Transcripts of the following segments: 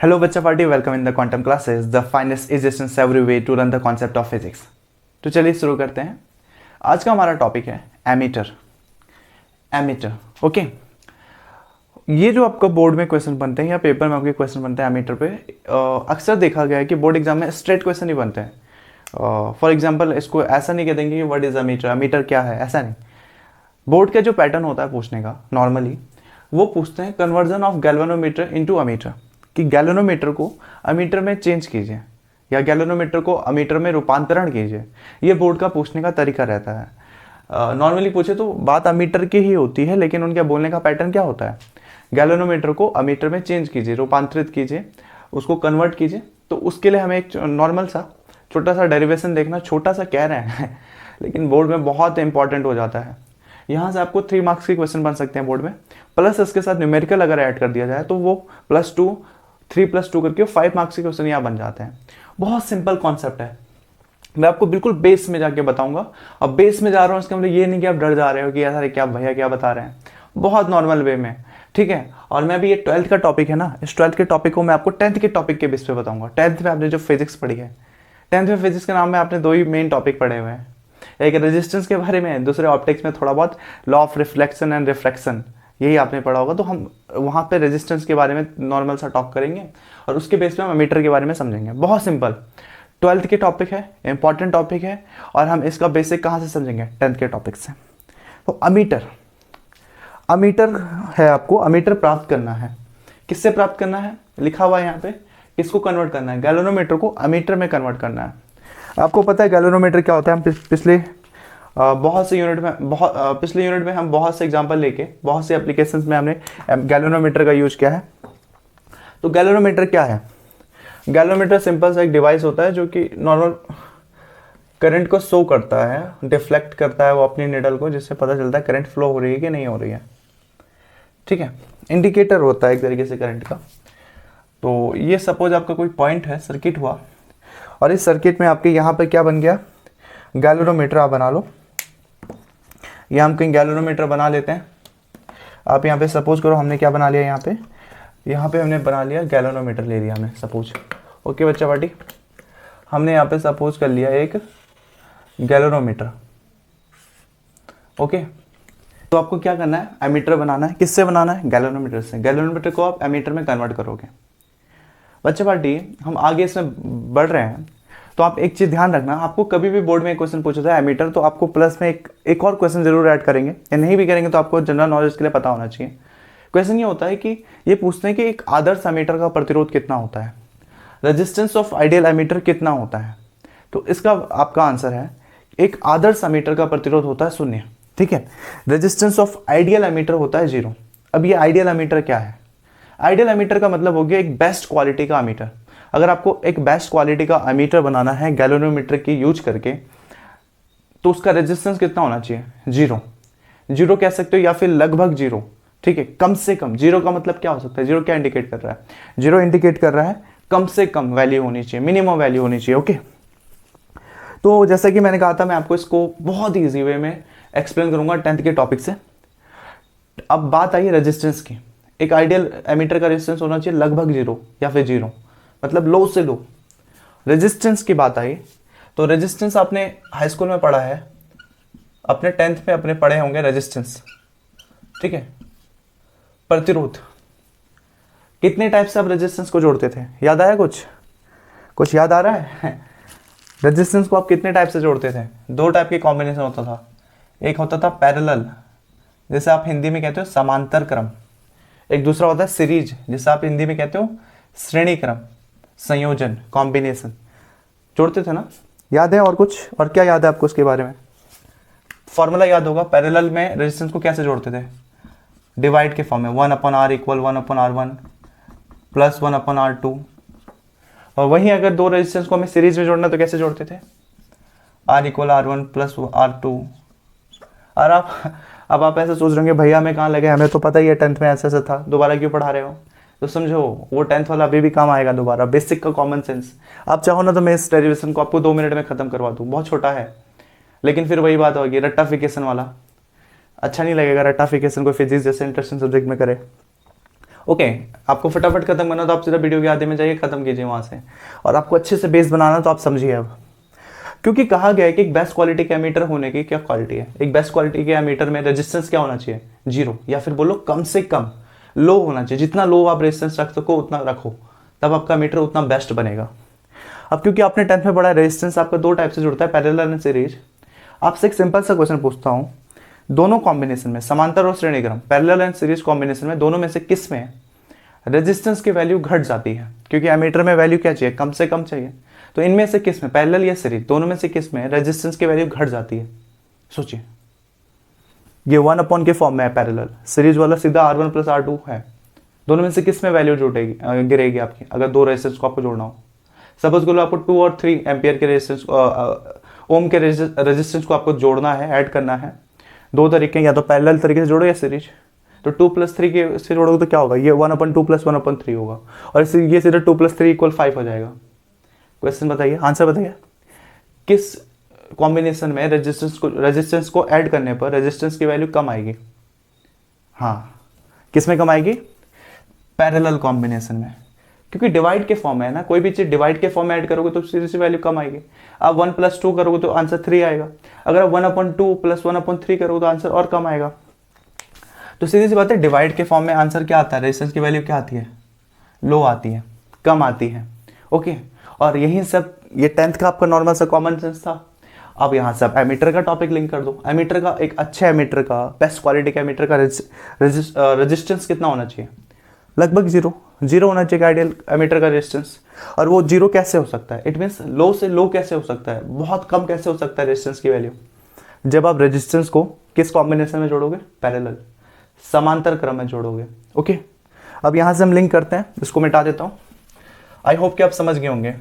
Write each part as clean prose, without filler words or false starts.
Hello बच्चा party, welcome in the quantum classes, the finest is every way to run the concept of physics. तो चलिए शुरू करते हैं। आज का हमारा टॉपिक है एमीटर। Ammeter, okay. ये जो आपका बोर्ड में क्वेश्चन बनते हैं या पेपर में आपके क्वेश्चन बनते हैं एमीटर पे, अक्सर देखा गया है कि बोर्ड एग्जाम में स्ट्रेट क्वेश्चन ही बनते हैं। फॉर एग्जाम्पल इसको ऐसा नहीं कह देंगे कि व्हाट इज अमीटर, अमीटर क्या है, ऐसा नहीं। बोर्ड का जो पैटर्न होता है पूछने का नॉर्मली, वो पूछते हैं conversion of galvanometer into ammeter, कि गैल्वेनोमीटर को अमीटर में चेंज कीजिए या गैल्वेनोमीटर को अमीटर में रूपांतरण कीजिए। ये बोर्ड का पूछने का तरीका रहता है। नॉर्मली पूछे तो बात अमीटर की ही होती है, लेकिन उनके बोलने का पैटर्न क्या होता है, गैल्वेनोमीटर को अमीटर में चेंज कीजिए, रूपांतरित कीजिए, उसको कन्वर्ट कीजिए। तो उसके लिए हमें एक नॉर्मल सा छोटा सा डेरिवेशन देखना, छोटा सा कह रहे हैं लेकिन बोर्ड में बहुत इंपॉर्टेंट हो जाता है। यहाँ से आपको 3 मार्क्स के क्वेश्चन बन सकते हैं बोर्ड में, प्लस इसके साथ न्यूमेरिकल अगर ऐड कर दिया जाए तो वो +2 3+2 करके 5 मार्क्स के क्वेश्चन यहाँ बन जाते हैं। बहुत सिंपल कॉन्सेप्ट है, मैं आपको बिल्कुल बेस में जाके बताऊंगा। अब बेस में जा रहा हूँ इसका मतलब ये नहीं कि आप डर जा रहे हो कि यार क्या भैया क्या बता रहे हैं, बहुत नॉर्मल वे में, ठीक है। और मैं भी ये 12th का टॉपिक है ना, इस 12th के टॉपिक को मैं आपको 10th के टॉपिक के बेस पे बताऊंगा। 10th में आपने जो फिजिक्स पढ़ी है, 10th में फिजिक्स के नाम में आपने 2 ही मेन टॉपिक पढ़े हुए हैं, एक रेजिस्टेंस के बारे में, दूसरे ऑप्टिक्स में थोड़ा बहुत law of reflection and refraction, यही आपने पढ़ा होगा। तो हम वहाँ पे रेजिस्टेंस के बारे में नॉर्मल सा टॉक करेंगे और उसके बेस पे हम मीटर के बारे में समझेंगे। बहुत सिंपल 12th के टॉपिक है, इंपॉर्टेंट टॉपिक है, और हम इसका बेसिक कहाँ से समझेंगे, 10th के टॉपिक से। तो अमीटर, अमीटर है, आपको अमीटर प्राप्त करना है। किससे प्राप्त करना है, लिखा हुआ है यहाँ पे, किसको कन्वर्ट करना है, गैल्वेनोमीटर को अमीटर में कन्वर्ट करना है। आपको पता है गैल्वेनोमीटर क्या होता है, हम पिछले बहुत से यूनिट में पिछले यूनिट में हम बहुत से एग्जांपल लेके बहुत से एप्लीकेशंस में हमने गैल्वेनोमीटर का यूज किया है। तो गैल्वेनोमीटर क्या है, गैल्वेनोमीटर सिंपल सा एक डिवाइस होता है जो कि नॉर्मल करंट को शो करता है, डिफ्लेक्ट करता है वो अपनी निडल को, जिससे पता चलता है करंट फ्लो हो रही है कि नहीं हो रही है, ठीक है। इंडिकेटर होता है एक तरीके से करंट का। तो ये सपोज आपका कोई पॉइंट है, सर्किट हुआ, और इस सर्किट में आपके यहाँ पर क्या बन गया, गैल्वेनोमीटर आप बना लो। यहाँ हम कहीं गैल्वेनोमीटर बना लेते हैं। आप यहाँ पे सपोज करो हमने क्या बना लिया, यहाँ पे हमने बना लिया गैल्वेनोमीटर ले लिया हमने सपोज, ओके बच्चा पार्टी। हमने यहाँ पे सपोज कर लिया एक गैल्वेनोमीटर, ओके। तो आपको क्या करना है, एमीटर बनाना है। किससे बनाना है, गैल्वेनोमीटर से। गैल्वेनोमीटर को आप एमीटर में कन्वर्ट करोगे। बच्चा पार्टी हम आगे इसमें बढ़ रहे हैं, तो आप एक चीज़ ध्यान रखना, आपको कभी भी बोर्ड में एक क्वेश्चन पूछा जाए एमीटर, तो आपको प्लस में एक और क्वेश्चन जरूर ऐड करेंगे, या नहीं भी करेंगे तो आपको जनरल नॉलेज के लिए पता होना चाहिए। क्वेश्चन ये होता है कि ये पूछते हैं कि एक आदर्श एमीटर का प्रतिरोध कितना होता है, रेजिस्टेंस ऑफ आइडियल एमीटर कितना होता है। तो इसका आपका आंसर है, एक आदर्श एमीटर का प्रतिरोध होता है 0, ठीक है। रेजिस्टेंस ऑफ आइडियल एमीटर होता है 0। अब ये आइडियल एमीटर क्या है, आइडियल एमीटर का मतलब हो गया एक बेस्ट क्वालिटी का एमीटर। अगर आपको एक बेस्ट क्वालिटी का एमीटर बनाना है गैल्वेनोमीटर की यूज करके, तो उसका रेजिस्टेंस कितना होना चाहिए, 0 कह सकते हो, या फिर लगभग 0, ठीक है। कम से कम 0 का मतलब क्या हो सकता है, 0 क्या इंडिकेट कर रहा है, 0 इंडिकेट कर रहा है कम से कम वैल्यू होनी चाहिए, मिनिमम वैल्यू होनी चाहिए, ओके। तो जैसा कि मैंने कहा था, मैं आपको इसको बहुत ईजी वे में एक्सप्लेन करूंगा 10th के टॉपिक से। अब बात आई रेजिस्टेंस की। एक आइडियल एमीटर का रेजिस्टेंस होना चाहिए लगभग 0 या फिर 0, मतलब लो से लो। रेजिस्टेंस की बात आई तो रेजिस्टेंस आपने हाई स्कूल में पढ़ा है, अपने 10th में अपने पढ़े होंगे रेजिस्टेंस, ठीक है। प्रतिरोध, कितने टाइप से आप रेजिस्टेंस को जोड़ते थे, याद आया, कुछ याद आ रहा है रेजिस्टेंस को आप कितने टाइप से जोड़ते थे, 2 टाइप के कॉम्बिनेशन होता था। एक होता था पैरेलल, जैसे आप हिंदी में कहते हो समांतर क्रम। एक दूसरा होता है सीरीज, जिसे आप हिंदी में कहते हो श्रेणी क्रम, संयोजन, कॉम्बिनेशन। जोड़ते थे ना, याद है। और कुछ, और क्या याद है आपको उसके बारे में, फॉर्मूला याद होगा। पैरेलल में रेजिस्टेंस को कैसे जोड़ते थे, डिवाइड के फॉर्म में, 1/r = 1/r1 + 1/r2। और वहीं अगर 2 रेजिस्टेंस को हमें सीरीज में जोड़ना तो कैसे जोड़ते थे, r = r1 + r2। और अब आप ऐसे सोच रहे होंगे भैया हमें कहाँ लगे, हमें तो पता ही है 10th में ऐसे ऐसा था, दोबारा क्यों पढ़ा रहे हो। तो समझो वो 10th वाला अभी भी काम आएगा दोबारा, बेसिक का कॉमन सेंस। आप चाहो ना तो मैं इस डेरिवेशन को आपको 2 मिनट में खत्म करवा दूँ, बहुत छोटा है, लेकिन फिर वही बात होगी रट्टाफिकेशन वाला, अच्छा नहीं लगेगा रट्टाफिकेशन को फिजिक्स जैसे इंटरेस्टिंग सब्जेक्ट में करे। ओके आपको फटाफट खत्म करना तो आप सीधा वीडियो के आधे में जाइए, खत्म कीजिए वहाँ से। और आपको अच्छे से बेस बनाना तो आप समझिए अब, क्योंकि कहा गया है कि एक बेस्ट क्वालिटी के एमीटर होने की क्या क्वालिटी है, एक बेस्ट क्वालिटी के एमीटर में रेजिस्टेंस क्या होना चाहिए, 0, या फिर बोलो कम से कम लो होना चाहिए। जितना लो आप रेजिस्टेंस रख सको उतना रखो, तब आपका मीटर उतना बेस्ट बनेगा। अब क्योंकि आपने 10th में पढ़ा रेजिस्टेंस आपका 2 टाइप से जुड़ता है, पैरेलल एंड सीरीज। आपसे एक सिंपल सा क्वेश्चन पूछता हूँ, दोनों कॉम्बिनेशन में समांतर और श्रेणीक्रम पैरेलल एंड सीरीज कॉम्बिनेशन में दोनों में से किस में रेजिस्टेंस की वैल्यू घट जाती है? क्योंकि एमीटर में वैल्यू क्या चाहिए, कम से कम चाहिए। तो इनमें से किस में, पैरेलल या सीरीज, दोनों में से किस में रेजिस्टेंस की वैल्यू घट जाती है? सोचिए। ये 1 के फॉर्म में है पैरेलल, सीरीज वाला सीधा R1 + R2 है। दोनों में से किस में वैल्यू जुटेगी, गिरेगी आपकी, अगर दो रेजिस्टेंस को आपको जोड़ना हो? सपोज करो आपको 2 और 3 एम्पियर के रेजिस्टेंस, ओम के रेजिस्टेंस को आपको जोड़ना है, ऐड करना है। दो तरीके, या तो पैरेलल तरीके से जोड़ो या सीरीज। तो 2 + 3 के से जोड़ोगे तो क्या होगा, ये 1/2 + 1/3 होगा, और इससे ये सीधा 2 + 3 = 5 हो जाएगा। क्वेश्चन बताइए, आंसर बताइए, किस कॉम्बिनेशन में रेजिस्टेंस को ऐड करने पर रेजिस्टेंस की वैल्यू कम आएगी? हाँ, किस में कम आएगी? पैरेलल कॉम्बिनेशन में, क्योंकि डिवाइड के फॉर्म में है ना, कोई भी चीज डिवाइड के फॉर्म में ऐड करोगे तो सीधी सी वैल्यू कम आएगी। आप 1 + 2 करोगे तो आंसर 3 आएगा, अगर आप 1/2 + 1/3 करोगे तो आंसर और कम आएगा। तो सीधी सी बात है, डिवाइड के फॉर्म में आंसर क्या आता है, रेजिस्टेंस की वैल्यू क्या आती है, लो आती है, कम आती है। ओके, और यही सब, ये 10th का आपका नॉर्मल सा कॉमन सेंस था। अब यहाँ से आप एमीटर का टॉपिक लिंक कर दो। एमीटर का, एक अच्छे एमीटर का, बेस्ट क्वालिटी के एमीटर का रेजिस्टेंस कितना होना चाहिए? लगभग 0 होना चाहिए आइडियल एमीटर का रेजिस्टेंस। और वो 0 कैसे हो सकता है, इट मीन्स लो से लो कैसे हो सकता है, बहुत कम कैसे हो सकता है रेजिस्टेंस की वैल्यू? जब आप रेजिस्टेंस को किस कॉम्बिनेशन में जोड़ोगे? पैरेलल, समांतर क्रम में जोड़ोगे। ओके, अब यहाँ से हम लिंक करते हैं, इसको मिटा देता हूँ। आई होप कि आप समझ गए होंगे,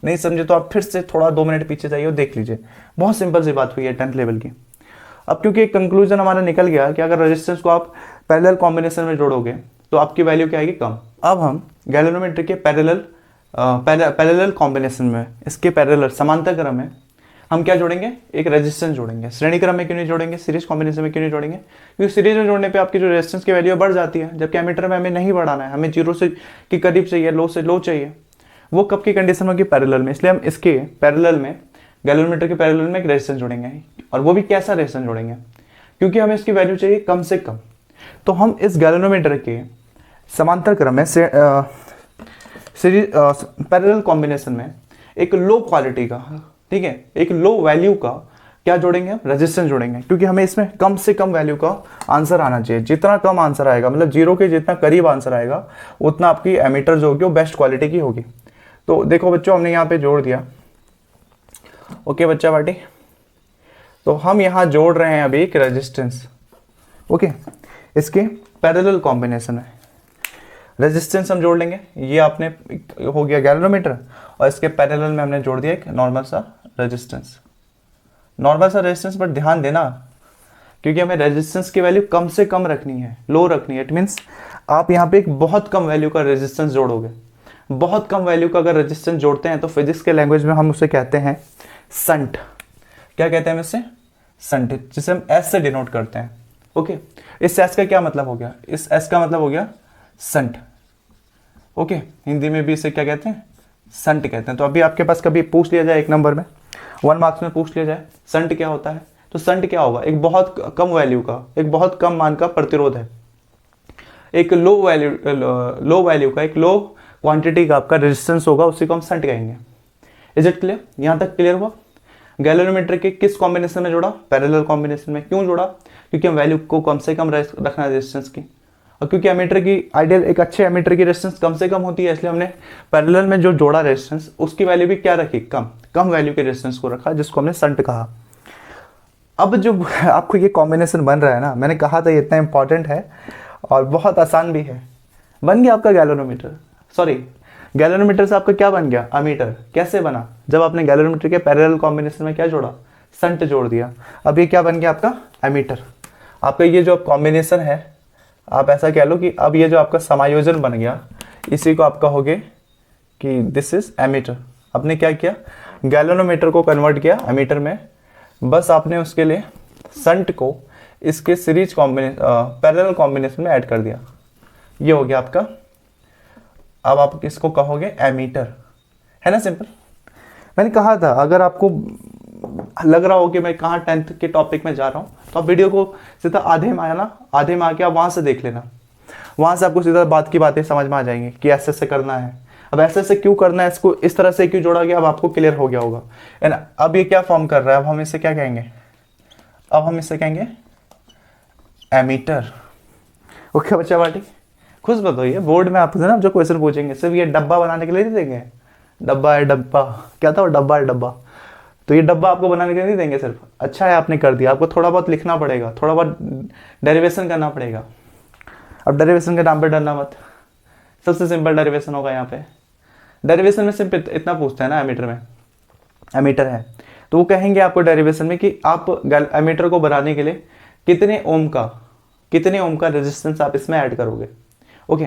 नहीं समझे तो आप फिर से थोड़ा 2 मिनट पीछे जाइए और देख लीजिए। बहुत सिंपल सी बात हुई है 10th लेवल की। अब क्योंकि एक कंक्लूजन हमारा निकल गया कि अगर रेजिस्टेंस को आप पैरेलल कॉम्बिनेशन में जोड़ोगे तो आपकी वैल्यू क्या आएगी, कम। अब हम गैल्वेनोमीटर के पैरेलल कॉम्बिनेशन में, इसके पैरेलल समांतर क्रम में हम क्या जोड़ेंगे, एक रेजिस्टेंस जोड़ेंगे। श्रेणी क्रम में क्यों नहीं जोड़ेंगे, सीरीज कॉम्बिनेशन में क्यों नहीं जोड़ेंगे? क्योंकि सीरीज में जोड़ने पे आपकी जो रेजिस्टेंस की वैल्यू बढ़ जाती है, जबकि एमीटर में हमें नहीं बढ़ाना है, हमें 0 से के करीब चाहिए, लो से लो चाहिए। वो कब की कंडीशन होगी, पैरेलल में। इसलिए हम इसके पैरेलल में, गैल्वेनोमीटर के पैरेलल में एक रेजिस्टेंस जोड़ेंगे। और वो भी कैसा रेजिस्टेंस जोड़ेंगे, क्योंकि हमें इसकी वैल्यू चाहिए कम से कम। तो हम इस गैल्वेनोमीटर के समांतर क्रम में सीरीज पैरेलल कॉम्बिनेशन में एक लो क्वालिटी का, ठीक है, एक लो वैल्यू का क्या जोड़ेंगे, हम रेजिस्टेंस जोड़ेंगे। क्योंकि हमें इसमें कम से कम वैल्यू का आंसर आना चाहिए। जितना कम आंसर आएगा, मतलब 0 के जितना करीब आंसर आएगा, उतना आपकी एमीटर जो होगी वो बेस्ट क्वालिटी की होगी। तो देखो बच्चों, हमने यहाँ पे जोड़ दिया। ओके बच्चा पार्टी, तो हम यहाँ जोड़ रहे हैं अभी एक रेजिस्टेंस। ओके, इसके पैरेलल कॉम्बिनेशन है, रेजिस्टेंस हम जोड़ लेंगे। ये आपने हो गया गैल्वेनोमीटर, और इसके पैरेलल में हमने जोड़ दिया एक नॉर्मल सा रेजिस्टेंस। नॉर्मल सा रेजिस्टेंस पर ध्यान देना, क्योंकि हमें रेजिस्टेंस की वैल्यू कम से कम रखनी है, लो रखनी है। इट मीन्स आप यहाँ पे एक बहुत कम वैल्यू का रेजिस्टेंस जोड़ोगे। बहुत कम वैल्यू का अगर रेजिस्टेंस जोड़ते हैं तो फिजिक्स के लैंग्वेज में हम उसे कहते हैं संट। क्या कहते हैं हम इससे? संट, जिसे हम एस से डिनोट करते हैं। ओके, इस एस का क्या मतलब हो गया? इस एस का मतलब हो गया संट। ओके, हिंदी में भी इसे क्या कहते हैं? संट कहते हैं। तो अभी आपके पास कभी पूछ लिया जाए 1 नंबर में, 1 मार्क्स में पूछ लिया जाए संट क्या होता है, तो संट क्या होगा? एक बहुत कम वैल्यू का, एक बहुत कम मान का प्रतिरोध है। एक लो वैल्यू का, एक लो क्वांटिटी का आपका रेजिस्टेंस होगा, उसी को हम संट कहेंगे। Is it clear? यहां तक क्लियर हुआ? गैल्वेनोमीटर के किस कॉम्बिनेशन में जोड़ा? पैरेलल कॉम्बिनेशन में। क्यों जोड़ा? क्योंकि हम वैल्यू को कम से कम रखना है रेजिस्टेंस की, और क्योंकि एमीटर की आइडियल, एक अच्छे एमीटर की रेजिस्टेंस कम से कम होती है, इसलिए हमने पैरेलल में जो जोड़ा रेजिस्टेंस, उसकी वैल्यू भी क्या रखी? कम वैल्यू के रेजिस्टेंस को रखा, जिसको हमने संट कहा। अब जो आपको ये कॉम्बिनेशन बन रहा है ना, मैंने कहा था ये इतना इंपॉर्टेंट है और बहुत आसान भी है। बन गया आपका गैल्वेनोमीटर, सॉरी गैल्वेनोमीटर से आपका क्या बन गया? अमीटर। कैसे बना? जब आपने गैल्वेनोमीटर के पैरेलल कॉम्बिनेशन में क्या जोड़ा? संट जोड़ दिया। अब ये क्या बन गया आपका? एमीटर। आपका ये जो कॉम्बिनेशन है, आप ऐसा कह लो कि अब ये जो आपका समायोजन बन गया, इसी को आप कहोगे कि दिस इज एमीटर। आपने क्या किया? गैल्वेनोमीटर को कन्वर्ट किया एमीटर में। बस आपने उसके लिए संट को इसके सीरीज पैरेलल कॉम्बिनेशन में ऐड कर दिया। ये हो गया आपका, अब आप इसको कहोगे एमीटर, है ना, सिंपल। मैंने कहा था अगर आपको लग रहा हो कि मैं कहाँ 10th के टॉपिक में जा रहा हूँ, तो आप वीडियो को सीधा आधे में आना, आधे में आके आप वहाँ से देख लेना, वहाँ से आपको सीधा बात की बातें समझ में आ जाएंगी कि ऐसे ऐसे करना है। अब ऐसे ऐसे क्यों करना है, इसको इस तरह से क्यों जोड़ा गया, अब आपको क्लियर हो गया होगा, है ना। अब ये क्या फॉर्म कर रहा है, अब हम इसे क्या कहेंगे, अब हम इसे कहेंगे एमीटर। ओके बच्चा पार्टी, खुश बताइए, बोर्ड में आपसे ना जो क्वेश्चन पूछेंगे सिर्फ ये डब्बा बनाने के लिए नहीं देंगे, डब्बा है डब्बा, क्या था वो, डब्बा है डब्बा, तो ये डब्बा आपको बनाने के लिए नहीं देंगे सिर्फ। अच्छा है आपने कर दिया, आपको थोड़ा बहुत लिखना पड़ेगा, थोड़ा बहुत डेरिवेशन करना पड़ेगा। अब डेरिवेशन के नाम पे डरना मत, सबसे सिंपल डेरिवेशन होगा यहाँ पे। डेरिवेशन में सिर्फ इतना पूछता है ना, एमीटर में, एमीटर है तो वो कहेंगे आपको डेरिवेशन में कि आप एमीटर को बनाने के लिए कितने ओम का रेजिस्टेंस आप इसमें ऐड करोगे। ओके,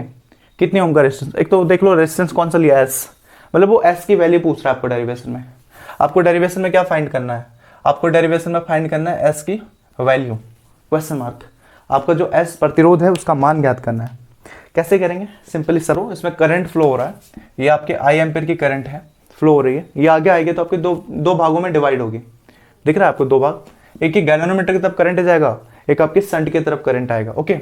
कितने ओम का रेजिस्टेंस, एक तो देख लो रेजिस्टेंस कौन सा लिया है, एस, मतलब वो एस की वैल्यू पूछ रहा है आपको डेरिवेशन में। आपको डेरिवेशन में क्या फाइंड करना है, आपको डेरिवेशन में फाइंड करना है एस की वैल्यू, क्वेश्चन मार्क, आपका जो एस प्रतिरोध है उसका मान ज्ञात करना है। कैसे करेंगे, सिंपली सरो, इसमें करंट फ्लो हो रहा है, ये आपके आई एम्पेयर की करंट है, फ्लो हो रही है, ये आगे आएगी तो आपके दो भागों में डिवाइड होगी, दिख रहा है आपको दो भाग, एक ही गैल्वेनोमीटर की तरफ करंट जाएगा, एक आपके शंट की तरफ करंट आएगा। ओके,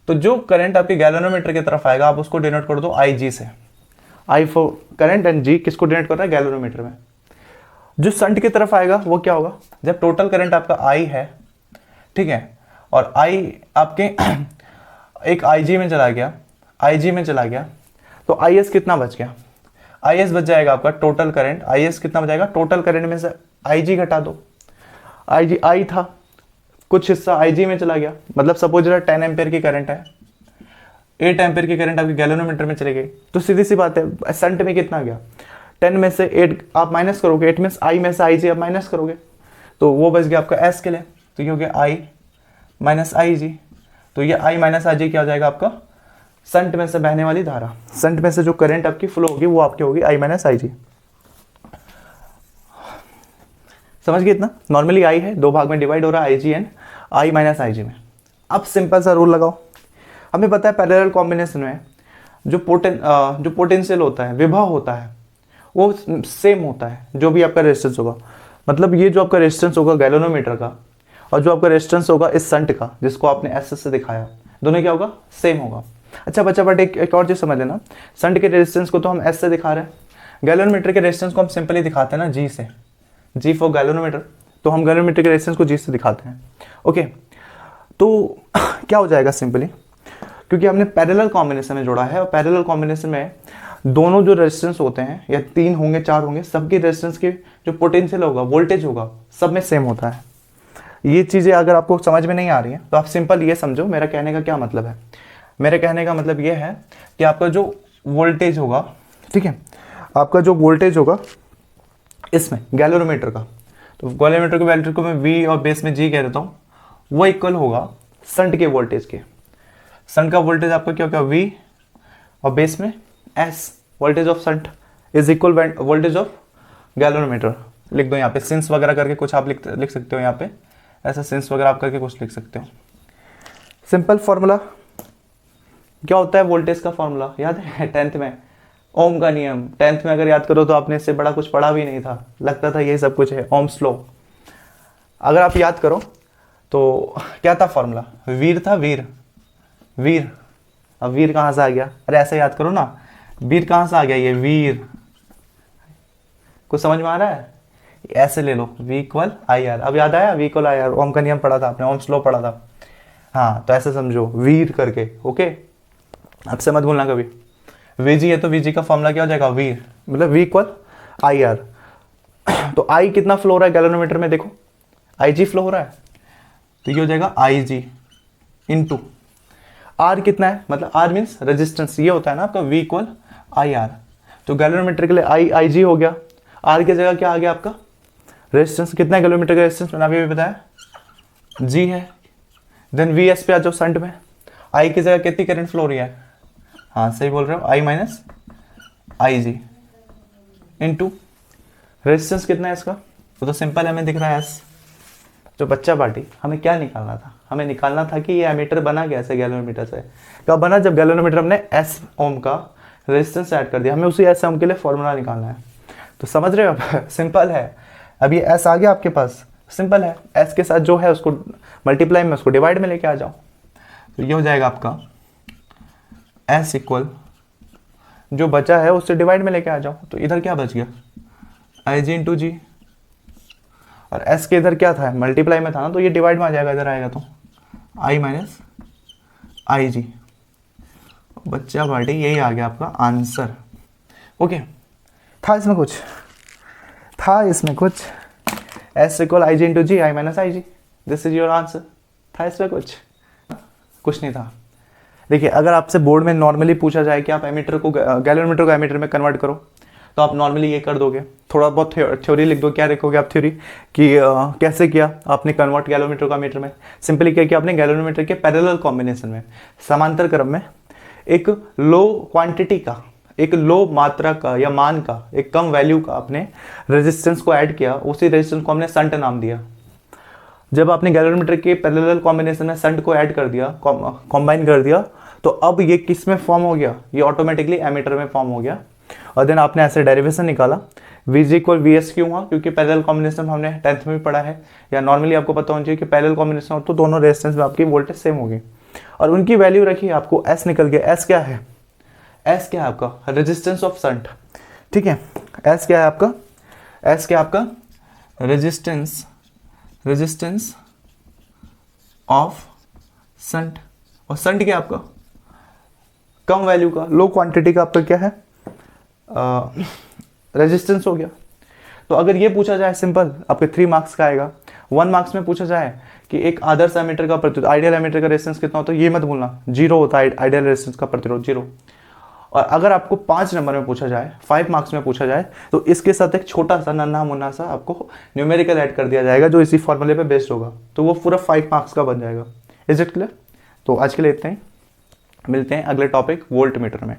तो जो करंट आपके गैल्वेनोमीटर की तरफ आएगा आप उसको डिनोट कर दो आई जी से, आई फॉर करंट एंड जी किसको डिनोट कर रहा है, गैल्वेनोमीटर में। जो शंट की तरफ आएगा वो क्या होगा, जब टोटल करंट आपका आई है, ठीक है, और आई आपके एक आई जी में चला गया, आई जी में चला गया, तो आई एस कितना बच गया, आई एस बच जाएगा आपका टोटल करंट, आई एस कितना बचाएगा, टोटल करंट में से आई जी घटा दो, आई जी आई था, कुछ हिस्सा आई जी में चला गया, मतलब सपोज 10 एम्पेयर की करंट है, 8 एम्पेयर की करंट आपकी गैल्वेनोमीटर में चली गई, तो सीधी सी बात है शंट में कितना गया, 10 में से 8 आप माइनस करोगे, 8 में से आई जी आप माइनस करोगे, तो वो बच गया आपका एस के लिए, तो ये हो गया आई माइनस आई जी, तो ये आई माइनस आई जी क्या हो जाएगा आपका, शंट में से बहने वाली धारा, शंट में से जो करंट आपकी फ्लो होगी वो आपकी होगी आई माइनस आई जी। समझ गए इतना, नॉर्मली आई है, दो भाग में डिवाइड हो रहा है आई जी एंड आई माइनस आई जी में। अब सिंपल सा रूल लगाओ, हमें पता है पैरेलल कॉम्बिनेशन में जो पोटेंशियल होता है, विभव होता है, वो सेम होता है जो भी आपका रेजिस्टेंस होगा, मतलब ये जो आपका रेजिस्टेंस होगा गैल्वेनोमीटर का और जो आपका रेजिस्टेंस होगा इस शंट का जिसको आपने एस से दिखाया, दोनों क्या होगा, सेम होगा। अच्छा बच्चा बट एक और चीज़ समझ लेना, शंट के रेजिस्टेंस को तो हम एस से दिखा रहे हैं, गैल्वेनोमीटर के रेजिस्टेंस को हम सिंपली दिखाते हैं ना जी से, जी फॉर गैल्वेनोमीटर, तो हम गैल्वेनोमीटर के रेजिस्टेंस को जी से दिखाते हैं। ओके, तो क्या हो जाएगा सिंपली, क्योंकि हमने पैरेलल कॉम्बिनेशन में जोड़ा है और पैरेलल कॉम्बिनेशन में दोनों जो रेजिस्टेंस होते हैं या 3 होंगे 4 होंगे, सबके रेजिस्टेंस की जो पोटेंशियल होगा, वोल्टेज होगा, सब में सेम होता है। ये चीज़ें अगर आपको समझ में नहीं आ रही हैं तो आप सिंपल ये समझो मेरा कहने का क्या मतलब है। मेरे कहने का मतलब ये है कि आपका जो वोल्टेज होगा, ठीक है, आपका जो वोल्टेज होगा इसमें गैल्वेनोमीटर का, तो गैल्वेनोमीटर के वैल्यू को मैं V और बेस में G कह देता हूँ, वो इक्वल होगा शंट के वोल्टेज के। शंट का वोल्टेज आपका क्या होगा, V और बेस में S, voltage of shunt is equal voltage of galvanometer. लिख दो यहाँ पे सिंस वगैरह करके कुछ आप लिख सकते हो, यहाँ पे ऐसा सिंस वगैरह आप करके कुछ लिख सकते हो। सिंपल फॉर्मूला क्या होता है, वोल्टेज का फॉर्मूला याद है 10th में, ओम का नियम। 10th में अगर याद करो तो आपने इससे बड़ा कुछ पढ़ा भी नहीं था, लगता था यही सब कुछ है, ओम्स लॉ। अगर आप याद करो तो क्या था फॉर्मूला, वीर था, वीर वीर, अब वीर कहाँ से आ गया, अरे ऐसे याद करो ना, वीर कहाँ से आ गया, ये वीर, कुछ समझ में आ रहा है, ऐसे ले लो V इक्वल आई आर, अब याद आया V इक्वल आई आर, ओम का नियम पढ़ा था आपने, ओम्स लॉ पढ़ा था, हाँ, तो ऐसे समझो वीर करके। ओके, अब से मत भूलना कभी, VG है तो VG का फॉर्मूला क्या हो जाएगा, वीर, मतलब V इक्वल आई आर। तो I कितना फ्लो हो रहा है गैल्वेनोमीटर में, देखो IG फ्लो हो रहा है, तो ये हो जाएगा IG इंटू R कितना है, मतलब R मीन्स रेजिस्टेंस, ये होता है ना आपका V इक्वल आई आर, तो गैल्वेनोमीटर के लिए IG हो गया, R की जगह क्या आ गया आपका रेजिस्टेंस, कितना है गैल्वेनोमीटर का रेजिस्टेंस, मैंने अभी बताया G है। देन VS पे आ जाओ शंट में, I की जगह कितनी करंट फ्लो हो रही है, हाँ सही बोल रहे हो, I minus I G into resistance कितना है इसका, वो तो सिंपल है, हमें दिख रहा है S, तो बच्चा पार्टी हमें क्या निकालना था, हमें निकालना था कि ये एमीटर बना कैसे गैलोमीटर से। कब बना, जब गैलोमीटर हमने एस ओम का रेजिस्टेंस ऐड कर दिया, हमें उसी एस ओम के लिए फॉर्मूला निकालना है। तो समझ रहे हो आप सिंपल है। अब ये एस आ गया आपके पास, सिंपल है, एस के साथ जो है उसको मल्टीप्लाई में उसको डिवाइड में लेके आ जाओ। तो ये हो जाएगा आपका एस इक्वल जो बचा है उससे डिवाइड में लेके आ जाओ। तो इधर क्या बच गया, आई जी इंटू जी, और एस के इधर क्या था, मल्टीप्लाई में था ना, तो ये डिवाइड में आ जाएगा, इधर आएगा तो आई माइनस आई जी। बच्चा पार्टी यही आ गया आपका आंसर। ओके, था इसमें कुछ, था इसमें कुछ, S equal I G into G, I minus I G, this is your answer. था इसमें कुछ नहीं था। देखिए अगर आपसे बोर्ड में नॉर्मली पूछा जाए कि आप एमीटर को गैलोमीटर को एमीटर में कन्वर्ट करो, तो आप नॉर्मली ये कर दोगे, थोड़ा बहुत थ्योरी लिख दो। क्या लिखोगे आप थ्योरी कि कैसे किया आपने कन्वर्ट गैलोमीटर को एमीटर में। सिंपली क्या किया आपने, गैलोमीटर के पैरेलल कॉम्बिनेशन में, समांतर क्रम में एक लो क्वांटिटी का, एक लो मात्रा का या मान का, एक कम वैल्यू का आपने रेजिस्टेंस को ऐड किया, उसी रेजिस्टेंस को हमने शंट नाम दिया। जब आपने गैलोमीटर के पैरेलल कॉम्बिनेशन में शंट को ऐड कर दिया, कॉम्बाइन कर दिया, तो अब ये किस में फॉर्म हो गया, ये ऑटोमेटिकली एमीटर में फॉर्म हो गया। और देन आपने ऐसे डेरिवेशन निकाला, we ji equal V S क्यों हुआ, क्योंकि पैरेलल कॉम्बिनेशन हमने 10th में भी पढ़ा है, या नॉर्मली आपको पता होना चाहिए कि पैरेलल कॉम्बिनेशन हो तो दोनों रेजिस्टेंस में आपकी वोल्टेज सेम होगी। और उनकी वैल्यू रखी, आपको एस निकल गया। एस क्या है, एस क्या है आपका, रेजिस्टेंस ऑफ शंट। ठीक है, एस क्या है आपका, एस क्या आपका रेजिस्टेंस ऑफ शंट। और शंट क्या आपका, कम वैल्यू का, लो क्वांटिटी का आपका क्या है, रेजिस्टेंस हो गया। तो अगर ये पूछा जाए सिंपल, आपके 3 मार्क्स का आएगा। 1 मार्क्स में पूछा जाए कि एक आदर्श एमीटर का प्रतिरोध, आइडियल एमीटर का रेजिस्टेंस कितना होता है, ये मत भूलना, 0 होता है आइडियल रेजिस्टेंस का प्रतिरोध, 0। और अगर आपको 5 नंबर में पूछा जाए, 5 मार्क्स में पूछा जाए, तो इसके साथ एक छोटा सा नन्हा मुन्ना सा आपको न्यूमेरिकल ऐड कर दिया जाएगा, जो इसी फॉर्मूले पे बेस्ड होगा, तो वो पूरा 5 मार्क्स का बन जाएगा। Is it clear? तो आज के लिए इतना ही, मिलते हैं अगले टॉपिक वोल्ट मीटर में।